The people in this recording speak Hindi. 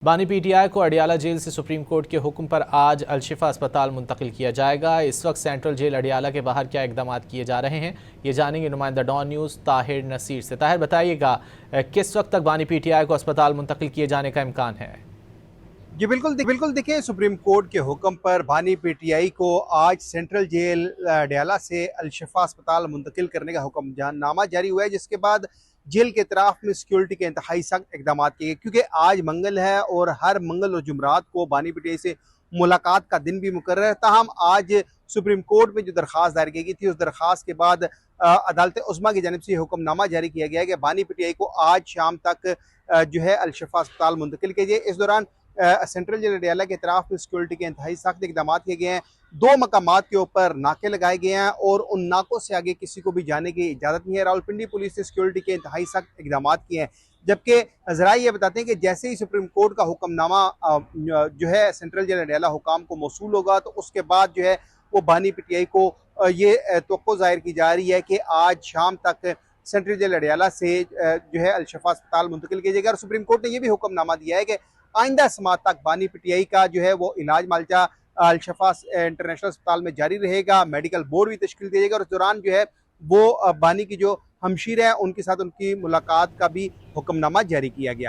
बानी पीटीआई को अडियाला जेल से सुप्रीम कोर्ट के हुक्म पर आज अलशिफा अस्पताल मुंतकिल किया जाएगा। इस वक्त सेंट्रल जेल अडियाला के बाहर क्या इकदाम किए जा रहे हैं, ये जानेंगे नुमाइंदा डॉन न्यूज़ ताहिर नसीर से। ताहिर, बताइएगा किस वक्त तक बानी पीटीआई को अस्पताल मुंतकिल किए जाने का इम्कान है? जी बिल्कुल देखिए, सुप्रीम कोर्ट के हुक्म पर बानी पीटीआई को आज सेंट्रल जेल अडियाला से अलशिफा अस्पताल मुंतकिल करने का हुक्मनामा जारी हुआ है, जिसके बाद जेल के इतराफ में सिक्योरिटी के इंतहाई सख्त इकदाम किए गए, क्योंकि आज मंगल है और हर मंगल और जुमरात को बानी पीटीआई से मुलाकात का दिन भी मुकर्रर है। ताहम आज सुप्रीम कोर्ट में जो दरख्वास्त दायर की गई थी, उस दरख्वास्त के बाद अदालत उस्मा की जानिब से हुक्मनामा जारी किया गया है कि बानी पीटीआई को आज शाम तक जो है अलशिफा अस्पताल मुंतकिल किया जाए। इस दौरान सेंट्रल जेल अडियाला के तरफ में सिक्योरिटी के इंतहाई सख्त इकदाम किए गए हैं। 2 मकामात के ऊपर नाके लगाए गए हैं और उन नाकों से आगे किसी को भी जाने की इजाज़त नहीं है। रावलपिंडी पुलिस ने सिक्योरिटी के इंतहाई सख्त इकदाम किए हैं, जबकि ज़रा ये बताते हैं कि जैसे ही सुप्रीम कोर्ट का हुक्मनामा जो है सेंट्रल जेल अडियाला हुकाम को मौसूल होगा, तो उसके बाद जो है वो बानी पीटीआई को ये तवक्को ज़ाहिर की जा रही है कि आज शाम तक सेंट्रल जेल अडियाला से जो है अलशिफा अस्पताल मुंतकिल किया जाएगा। और सुप्रीम कोर्ट ने यह भी हुक्मनामा दिया है कि आइंदा समात तक बानी पीटीआई का जो है वो इलाज मालचा अलशिफा इंटरनेशनल अस्पताल में जारी रहेगा। मेडिकल बोर्ड भी तश्कील दिया जाएगा और इस दौरान जो है वो बानी की जो हमशीर है उनके साथ उनकी मुलाकात का भी हुक्मनामा जारी किया गया है।